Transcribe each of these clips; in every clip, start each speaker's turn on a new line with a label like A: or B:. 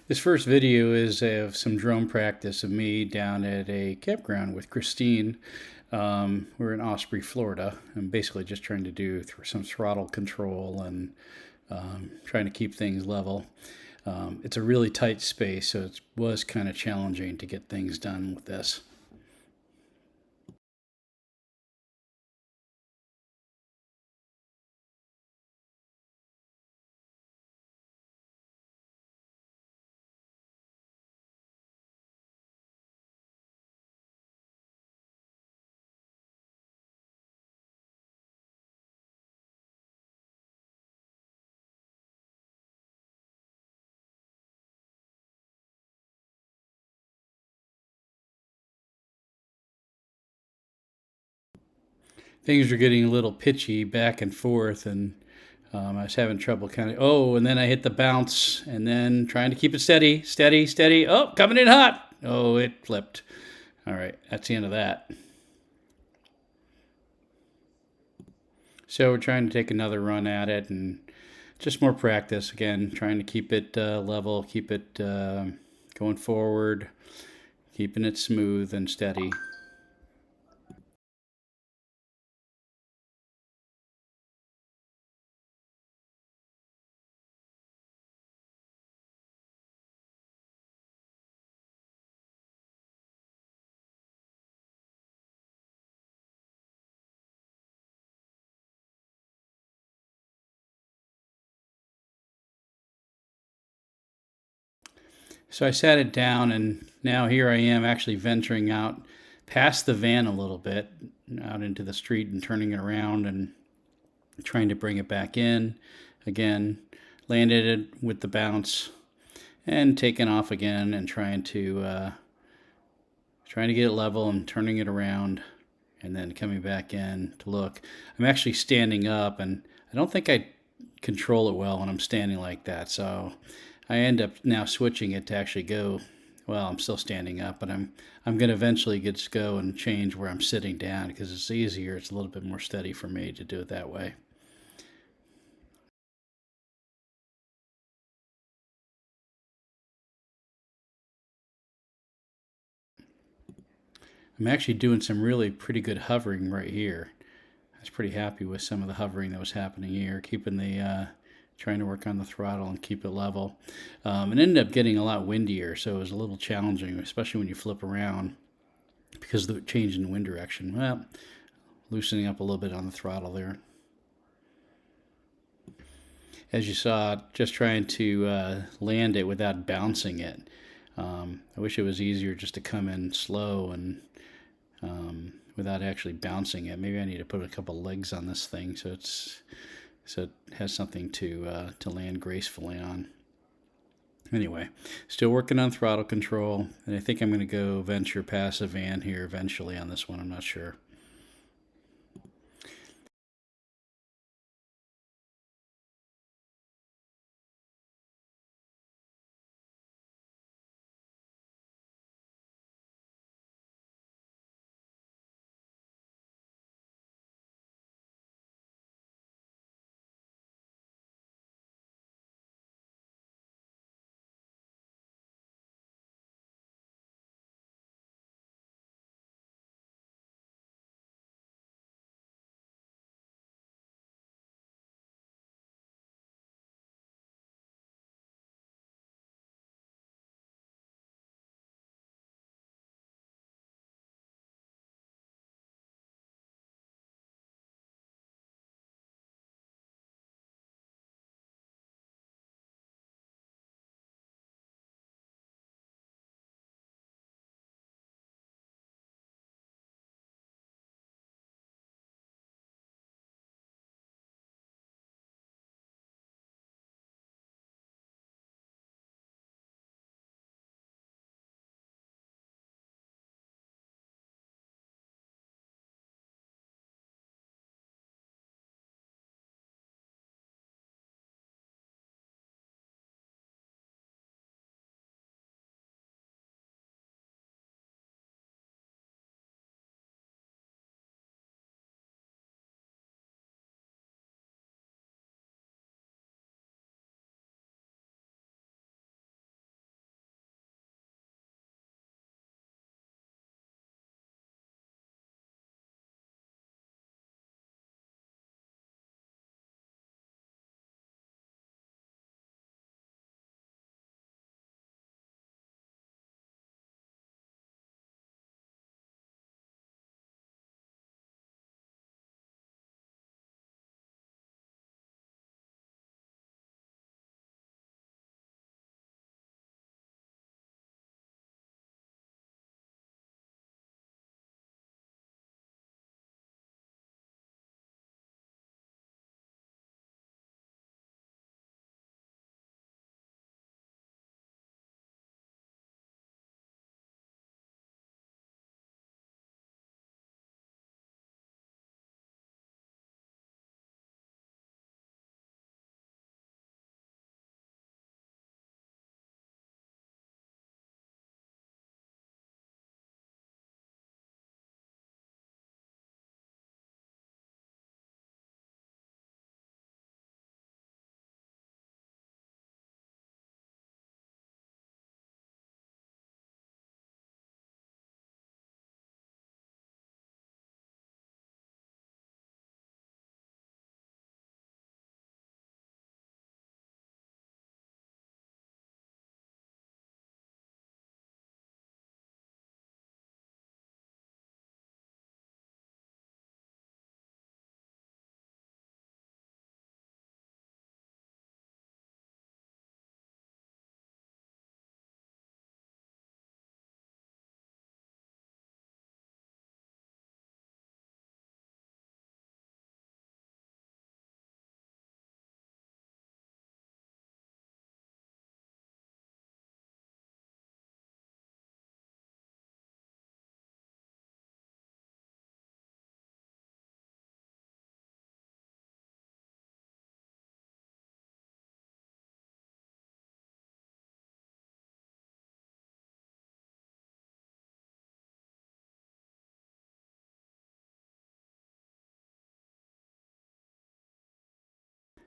A: This first video is of some drone practice of me down at a campground with Christine. We're in Osprey, Florida. I'm basically just trying to do some throttle control and trying to keep things level. It's a really tight space, so it was kind of challenging to get things done with this. Things are getting a little pitchy back and forth, and I was having trouble kind of. Oh, and then I hit the bounce, and then trying to keep it steady, steady, steady. Oh, coming in hot. Oh, it flipped. All right, that's the end of that. So we're trying to take another run at it and just more practice again, trying to keep it level, keep it going forward, keeping it smooth and steady. So I sat it down, and now here I am actually venturing out past the van a little bit, out into the street and turning it around and trying to bring it back in. Again, landed it with the bounce and taking off again and trying to get it level and turning it around and then coming back in to look. I'm actually standing up, and I don't think I control it well when I'm standing like that. So I end up now switching it to actually go. Well, I'm still standing up, but I'm going to eventually get to go and change where I'm sitting down because it's easier. It's a little bit more steady for me to do it that way. I'm actually doing some really pretty good hovering right here. I was pretty happy with some of the hovering that was happening here, keeping the trying to work on the throttle and keep it level. It ended up getting a lot windier, so it was a little challenging, especially when you flip around because of the change in wind direction. Well, loosening up a little bit on the throttle there. As you saw, just trying to land it without bouncing it. I wish it was easier just to come in slow and without actually bouncing it. Maybe I need to put a couple legs on this thing so it has something to land gracefully on. Anyway, still working on throttle control, and I think I'm going to go venture past a van here eventually on this one. I'm not sure.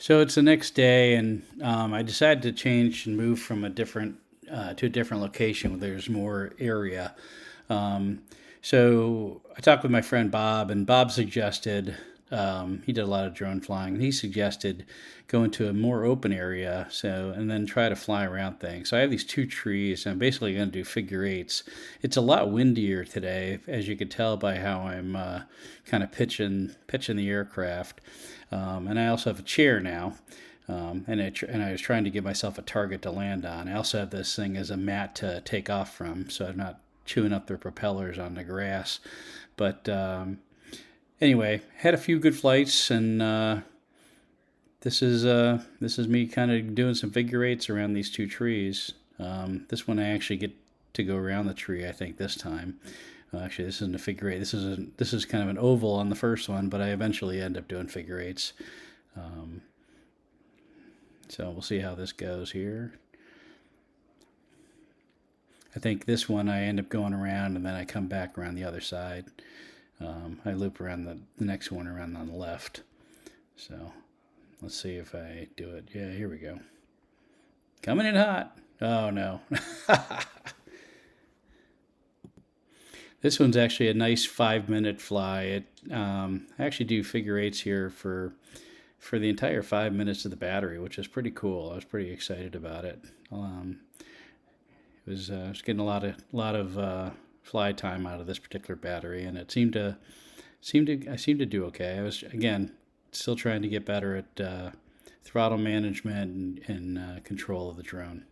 A: So it's the next day, and I decided to change and move from a different to a different location where there's more area. Um, so I talked with my friend Bob, and Bob suggested he did a lot of drone flying, and he suggested going to a more open area, so and then try to fly around things. So I have these two trees, and I'm basically going to do figure eights. It's a lot windier today, as you could tell by how I'm kind of pitching the aircraft, and I also have a chair now. And I was trying to give myself a target to land on. I also have this thing as a mat to take off from, so I'm not chewing up their propellers on the grass. But anyway, had a few good flights, and this is me kind of doing some figure eights around these two trees. This one I actually get to go around the tree. I think this time. Actually, this isn't a figure eight. This is kind of an oval on the first one, but I eventually end up doing figure eights. Um, so we'll see how this goes here. I think this one I end up going around and then I come back around the other side. I loop around the next one around on the left. So let's see if I do it. Yeah, here we go. Coming in hot. Oh no. This one's actually a nice 5 minute fly. I actually do figure eights here for the entire 5 minutes of the battery, which is pretty cool. I was pretty excited about it. I was getting a lot of fly time out of this particular battery, and it I seemed to do okay. I was again still trying to get better at throttle management and control of the drone.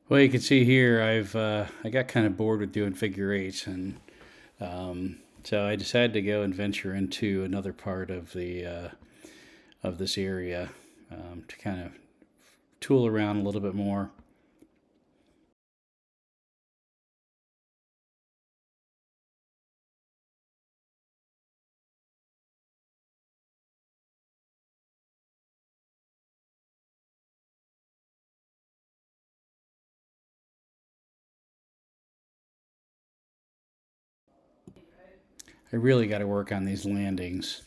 A: Well, you can see here I got kind of bored with doing figure eights, and so I decided to go and venture into another part of this area to kind of tool around a little bit more. I really got to work on these landings.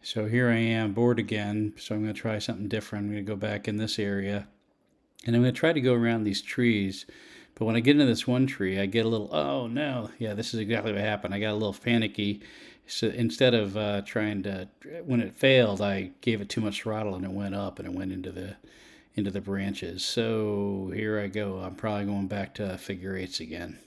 A: So here I am bored again, so I'm going to try something different. I'm going to go back in this area, and I'm going to try to go around these trees. But when I get into this one tree, I get a little, oh no, yeah, this is exactly what happened. I got a little panicky. So instead of trying to, when it failed, I gave it too much throttle and it went up and it went into the branches. So here I go. I'm probably going back to figure eights again.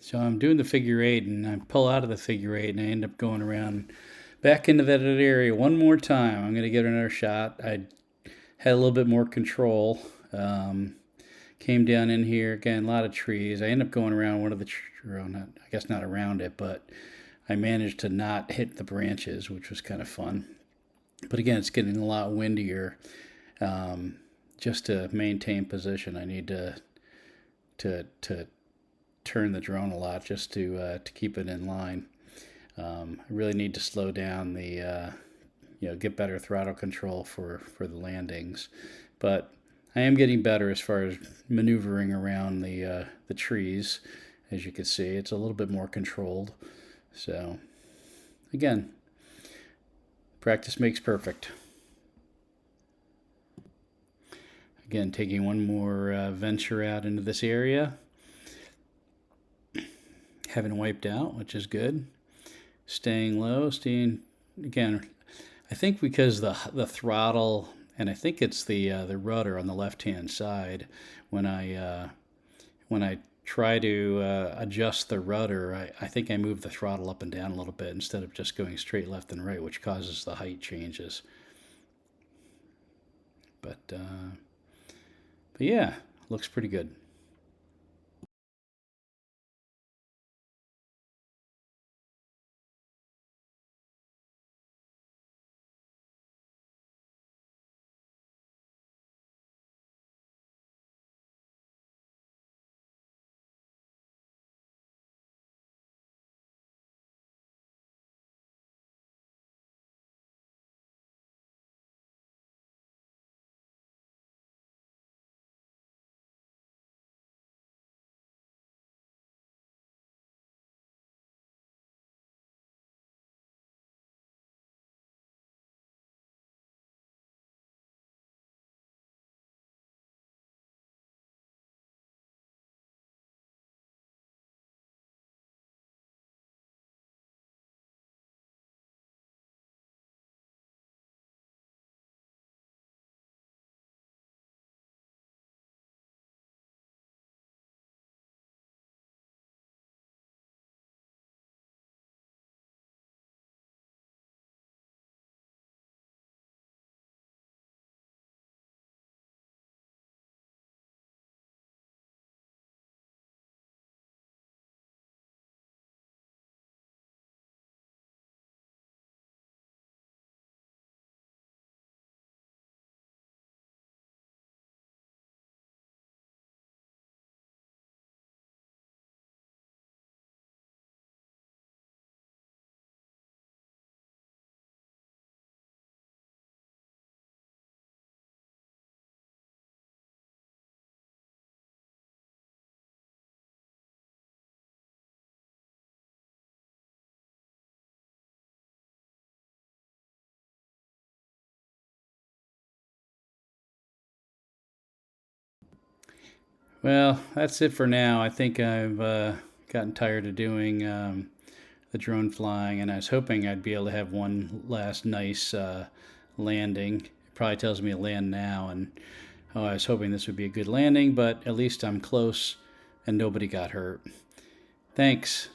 A: So I'm doing the figure eight, and I pull out of the figure eight, and I end up going around back into that area one more time. I'm going to get another shot. I had a little bit more control. Came down in here again, a lot of trees. I end up going around one of the, well, not, I guess not around it, but I managed to not hit the branches, which was kind of fun. But again, it's getting a lot windier. Um, just to maintain position, I need to turn the drone a lot just to keep it in line. I really need to slow down the get better throttle control for the landings, but I am getting better as far as maneuvering around the trees. As you can see, it's a little bit more controlled. So again, practice makes perfect. Again, taking one more venture out into this area. Haven't wiped out, which is good. Staying low, staying again. I think because the throttle, and I think it's the rudder on the left hand side. When I try to adjust the rudder, I think I move the throttle up and down a little bit instead of just going straight left and right, which causes the height changes. But yeah, looks pretty good. Well, that's it for now. I think I've gotten tired of doing the drone flying, and I was hoping I'd be able to have one last nice landing. It probably tells me to land now, and oh, I was hoping this would be a good landing, but at least I'm close and nobody got hurt. Thanks.